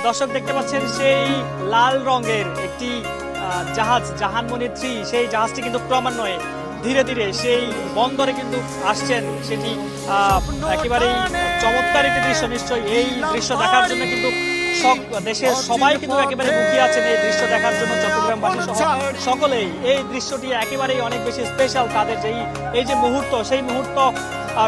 দর্শক দেখতে পাচ্ছেন সেই লাল রঙের একটি জাহাজ জাহানমণি 3, সেই জাহাজটি কিন্তু ক্রমান্বয়ে ধীরে ধীরে সেই বন্দরে কিন্তু আসছেন। সেটি একেবারেই চমৎকার একটি দৃশ্য। নিশ্চয়ই এই দৃশ্য দেখার জন্য কিন্তু দেশের সবাই কিন্তু একেবারে মুখিয়ে আছেন এই দৃশ্য দেখার জন্য। চট্টগ্রামবাসী সহ সকলেই এই দৃশ্যটি একেবারেই অনেক বেশি স্পেশাল। তাদের এই যে মুহূর্ত, সেই মুহূর্ত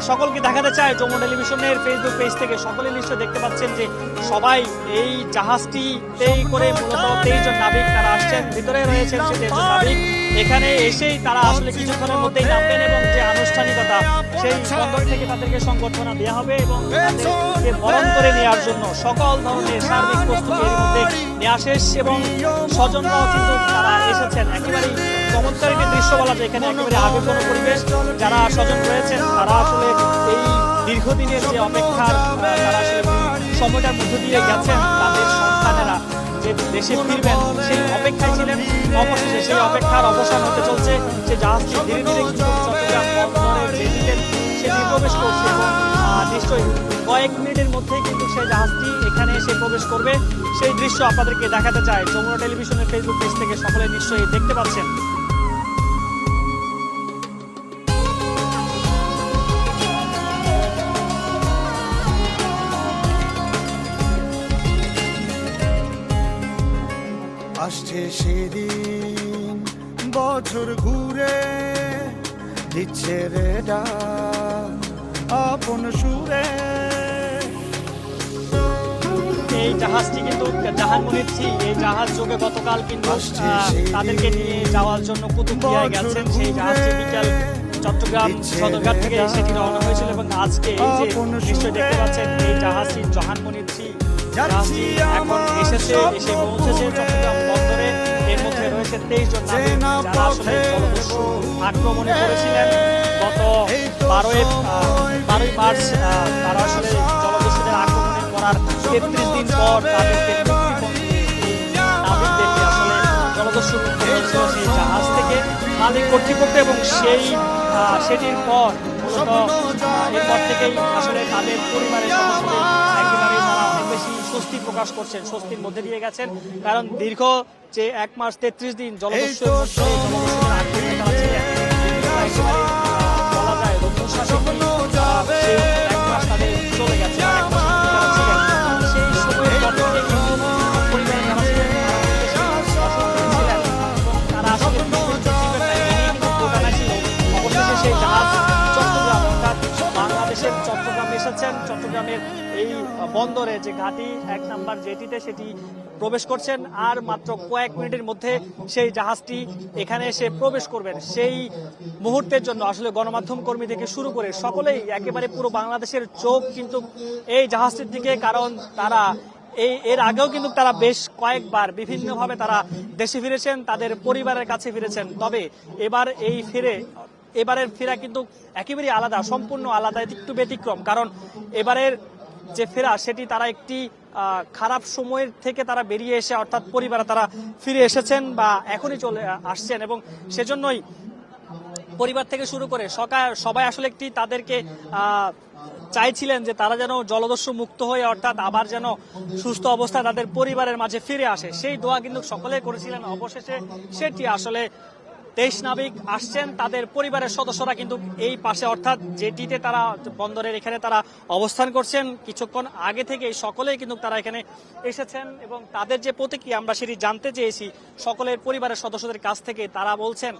সকলকে দেখাতে চায় যমুনা টেলিভিশনের ফেসবুক পেজ থেকে। সকলে নিশ্চয় দেখতে পাচ্ছেন যে সবাই এই জাহাজটিতেই করে মূলত 23 জন নাবিক তারা আসছেন, ভিতরে রয়েছেন সে 23 জন নাবিক। এখানে এসেই তারা আসলে কিছুক্ষণের মধ্যেই নামবেন এবং যে আনুষ্ঠানিকতা সেই বন্দর থেকে তাদেরকে সংবর্ধনা দেওয়া হবে এবং তাদেরকে বরণ করে নেওয়ার জন্য সকল ধরনের সার্বিক প্রস্তুতি এর মধ্যে নেওয়া শেষ এবং স্বজনরাও কিন্তু তারা এসেছেন। একেবারেই চমৎকার একটি দৃশ্য বলা যায়। এখানে একেবারে আবেগঘন পরিবেশ। যারা স্বজন রয়েছেন তারা আসলে এই দীর্ঘদিনের যে অপেক্ষার তারা আসলে সময়টার মধ্য দিয়ে গেছেন, তাদের সন্তানেরা যে দেশে ফিরবেন সেই অপেক্ষায় ছিলেন। অবশেষে সেই অপেক্ষার অবসান হতে চলছে। সে জাহাজটি ধীরে ধীরে কিন্তু চট্টগ্রাম বন্দরের যেদিকে সেটি প্রবেশ করছে এবং নিশ্চয়ই কয়েক মিনিটের মধ্যেই কিন্তু সেই জাহাজটি এখানে এসে প্রবেশ করবে। সেই দৃশ্য আপনাদেরকে দেখাতে চায় যমুনা টেলিভিশনের ফেসবুক পেজ থেকে। সকলে নিশ্চয়ই দেখতে পাচ্ছেন। আসছে সেদিন বছর ঘুরে দিচ্ছে রে ডাক আপন সুরে। এই জাহাজটি কিন্তু জাহানমণি 3, এই জাহাজ যোগে গতকাল কিন্তু তাদেরকে নিয়ে যাওয়ার জন্য কুতুবদিয়ায় গেছেন। সেই জাহাজটি বিকাল চট্টগ্রাম সদরঘাট থেকে সেটি রওনা হয়েছিল এবং আজকে এই যে নিশ্চয় দেখতে পাচ্ছেন এই জাহাজটি জাহানমণি 3 জাহাজটি এখন এসে পৌঁছেছে চট্টগ্রাম বন্দরে। এর মধ্যে রয়েছে 23 জন নাবিক যারা আসলে জলদস্যু আক্রমণে করেছিলেন গত 12ই মার্চ। তারা আসলে জলদস্যুদের আক্রমণে করার 33 দিন পর তাদেরকে নাবিকদেরকে আসলে জলদস্যু মুক্ত করেছিল সেই জাহাজ থেকে মালিক কর্তৃপক্ষ এবং সেটির পর মূলত এরপর থেকেই আসলে তাদের পরিবারের সদস্যদের একেবারে তারা অনেক বেশি স্বস্তি প্রকাশ করছেন, স্বস্তির মধ্যে দিয়ে গেছেন। কারণ দীর্ঘ যে 1 মাস 33 দিন জলদস্যুদের আক্রমণে তারা ছিলেন, বলা যায় রক্ষণশাসন সেই 1 মাস তাদের চলে গেছে। 1 মাস তারা ছিলেন সেই সময়ের পর থেকে কিন্তু পরিবারের যারা ছিলেন তারা আসলে অবশেষে সেই জাহাজ চট্টগ্রাম অর্থাৎ বাংলাদেশের চট্টগ্রামে এসেছেন। চট্টগ্রামের এই বন্দরে যে ঘাঁটি 1 নম্বর জেটিতে সেটি প্রবেশ করছেন। আর মাত্র কয়েক মিনিটের মধ্যে সেই জাহাজটি এখানে এসে প্রবেশ করবেন। সেই মুহূর্তের জন্য আসলে গণমাধ্যম কর্মী থেকে শুরু করে সকলেই একেবারে পুরো বাংলাদেশের চোখ কিন্তু এই জাহাজটির দিকে। কারণ তারা এর আগেও কিন্তু তারা বেশ কয়েকবার বিভিন্নভাবে তারা দেশে ফিরেছেন, তাদের পরিবারের কাছে ফিরেছেন। তবে এবারের ফেরা কিন্তু একেবারেই আলাদা, সম্পূর্ণ আলাদা, একটু ব্যতিক্রম। কারণ এবারের যে ফেরা সেটি তারা একটি খারাপ সময়ের থেকে তারা বেরিয়ে এসে অর্থাৎ পরিবারে তারা ফিরে এসেছেন বা এখনই চলে আসছেন এবং সেজন্যই পরিবার থেকে শুরু করে সবাই আসলে একটি তাদেরকে চাইছিলেন যে তারা যেন জলদস্যু মুক্ত হয়ে অর্থাৎ আবার যেন সুস্থ অবস্থায় তাদের পরিবারের মাঝে ফিরে আসে। সেই দোয়া কিন্তু সকলে করেছিলেন। অবশেষে সেটি আসলে 23 নাবিক আসছেন, তাদের পরিবারের সদস্যরা কিন্তু এই পাশে অর্থাৎ জেটিতে তারা বন্দরের এখানে তারা অবস্থান করছেন। কিছুক্ষণ আগে থেকে সকলেই কিন্তু তারা এখানে এসেছেন এবং তাদের যে প্রতিক্রিয়া আমরা সেটি জানতে চেয়েছি সকলের পরিবারের সদস্যদের কাছ থেকে। তারা বলছেন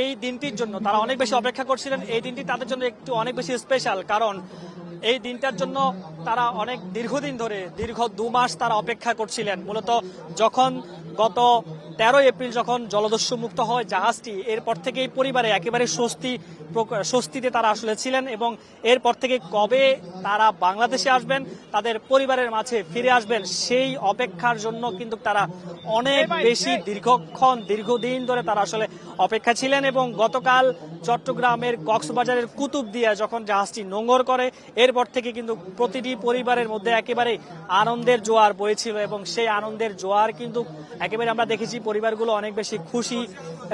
এই দিনটির জন্য তারা অনেক বেশি অপেক্ষা করছিলেন। এই দিনটি তাদের জন্য একটু অনেক বেশি স্পেশাল। কারণ এই দিনটার জন্য তারা অনেক দীর্ঘদিন ধরে দীর্ঘ 2 মাস তারা অপেক্ষা করছিলেন। মূলত যখন গত 13 এপ্রিল যখন জলদস্যু মুক্ত হয় জাহাজটি, এরপর থেকেই পরিবারে একেবারে স্বস্তিতে তারা আসলে ছিলেন এবং এরপর থেকে কবে তারা বাংলাদেশে আসবেন, তাদের পরিবারের মাঝে ফিরে আসবেন, সেই অপেক্ষার জন্য কিন্তু তারা অনেক বেশি দীর্ঘদিন ধরে তারা আসলে অপেক্ষা ছিলেন। এবং গতকাল চট্টগ্রামের কক্সবাজারের কুতুবদিয়া যখন জাহাজটি নোঙর করে, এরপর থেকে কিন্তু প্রতিটি পরিবারের মধ্যে একেবারে আনন্দের জোয়ার বইছিল এবং সেই আনন্দের জোয়ার কিন্তু একেবারে আমরা দেখেছি পরিবারগুলো অনেক বেশি খুশি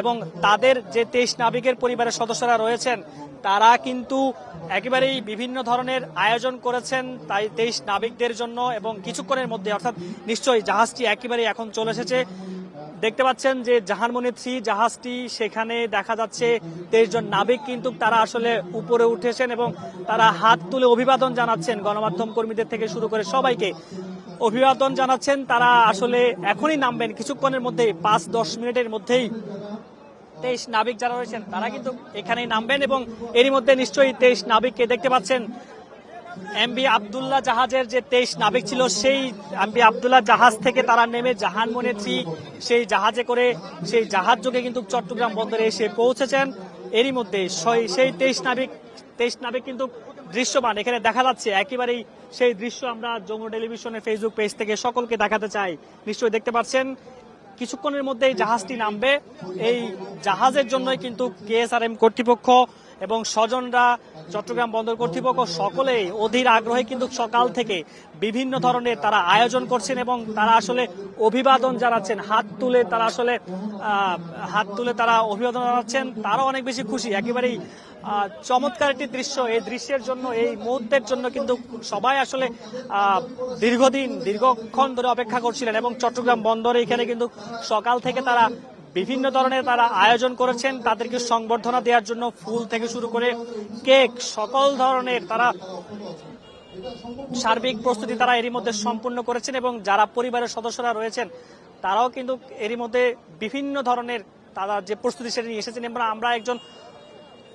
এবং তাদের যে 23 নাবিকের পরিবারের সদস্যরা রয়েছেন তারা কিন্তু একেবারেই বিভিন্ন ধরনের আয়োজন করেছেন তাই 23 নাবিকদের জন্য, এবং কিছুক্ষণের মধ্যে অর্থাৎ নিশ্চয়ই জাহাজটি একেবারে এখন চলে এসেছে। দেখতে পাচ্ছেন যে জাহানমণি 3 জাহাজটি, সেখানে দেখা যাচ্ছে 23 জন নাবিক কিন্তু তারা আসলে উপরে উঠেছেন এবং তারা হাত তুলে অভিবাদন জানাচ্ছেন গণমাধ্যম কর্মীদের থেকে শুরু করে সবাইকে অভিবাদন জানাচ্ছেন। তারা আসলে এখনই নামবেন কিছুক্ষণের মধ্যেই, 5-10 মিনিটের মধ্যেই 23 নাবিক যারা রয়েছেন তারা কিন্তু এখানেই নামবেন। এবং এরই মধ্যে নিশ্চয়ই 23 নাবিককে দেখতে পাচ্ছেন। এমভি আব্দুল্লাহ জাহাজের যে 23 নাবিক ছিল, সেই এমভি আব্দুল্লাহ জাহাজ থেকে তারা নেমে জাহানমণি 3 সেই জাহাজে করে সেই জাহাজ যোগে কিন্তু চট্টগ্রাম বন্দরে এসে পৌঁছেছেন। এরই মধ্যে সেই 23 নাবিক কিন্তু দৃশ্যমান এখানে দেখা যাচ্ছে। একেবারেই সেই দৃশ্য আমরা যমুনা টেলিভিশনের ফেসবুক পেজ থেকে সকলকে দেখাতে চাই। নিশ্চয়ই দেখতে পাচ্ছেন কিছুক্ষণের মধ্যেই জাহাজটি নামবে। এই জাহাজের জন্যই কিন্তু কেএসআরএম কর্তৃপক্ষ এবং স্বজনরা, চট্টগ্রাম বন্দর কর্তৃপক্ষ সকলেই অধীর আগ্রহে কিন্তু সকাল থেকে বিভিন্ন ধরনের তারা আয়োজন করছেন এবং তারা আসলে অভিবাদন জানাচ্ছেন। হাত তুলে তারা অভিবাদন জানাচ্ছেন। তারা অনেক বেশি খুশি। একেবারেই চমৎকার একটি দৃশ্য। এই দৃশ্যের জন্য, এই মুহূর্তের জন্য কিন্তু সবাই আসলে দীর্ঘক্ষণ ধরে অপেক্ষা করছিলেন এবং চট্টগ্রাম বন্দরে এখানে কিন্তু সকাল থেকে তারা বিভিন্ন ধরনের তারা আয়োজন করেছেন। তাদেরকে সংবর্ধনা দেওয়ার জন্য ফুল থেকে শুরু করে কেক, সকল ধরনের তারা সার্বিক প্রস্তুতি তারা এরই মধ্যে সম্পূর্ণ করেছেন এবং যারা পরিবারের সদস্যরা রয়েছেন তারাও কিন্তু এরই মধ্যে বিভিন্ন ধরনের তারা যে প্রস্তুতি সেটা নিয়ে এসেছেন। এবং আমরা একজন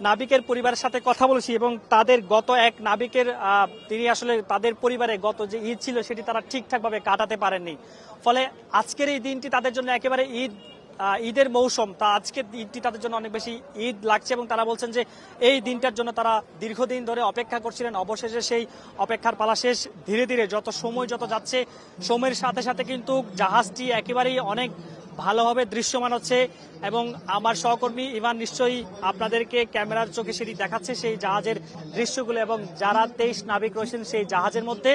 নাবিকের পরিবারের সাথে কথা বলেছি এবং তাদের গত এক নাবিকের তিনি আসলে তাদের পরিবারে গত যে ঈদ ছিল সেটি তারা ঠিকঠাকভাবে কাটাতে পারেননি। ফলে আজকের এই দিনটি তাদের জন্য একেবারে ঈদের মৌসুম। তা আজকের ঈদটি তাদের জন্য অনেক বেশি ঈদ লাগছে এবং তারা বলছেন যে এই দিনটার জন্য তারা দীর্ঘদিন ধরে অপেক্ষা করছিলেন। অবশেষে সেই অপেক্ষার পালা শেষ। ধীরে ধীরে সময় যত যাচ্ছে, সময়ের সাথে সাথে কিন্তু জাহাজটি একেবারেই অনেক ভালোভাবে দৃশ্যমান হচ্ছে এবং আমার সহকর্মী ইভান নিশ্চয়ই আপনাদেরকে ক্যামেরার চোখে সেটি দেখাচ্ছে সেই জাহাজের দৃশ্যগুলো। এবং যারা 23 নাবিক রয়েছেন সেই জাহাজের মধ্যে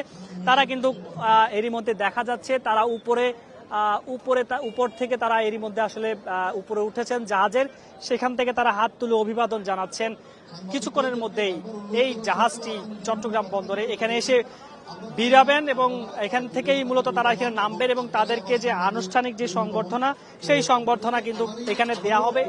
তারা কিন্তু এরই মধ্যে দেখা যাচ্ছে তারা উপর থেকে তারা এরই মধ্যে আসলে উপরে উঠেছেন জাহাজের, সেখান থেকে তারা হাত তুলে অভিবাদন জানাচ্ছেন। কিছুক্ষণের মধ্যেই এই জাহাজটি চট্টগ্রাম বন্দরে এখানে এসে ভিড়াবেন এবং এখান থেকেই মূলত তারা এখানে নামবেন এবং তাদেরকে যে আনুষ্ঠানিক যে সংবর্ধনা, সেই সংবর্ধনা কিন্তু এখানে দেয়া হবে।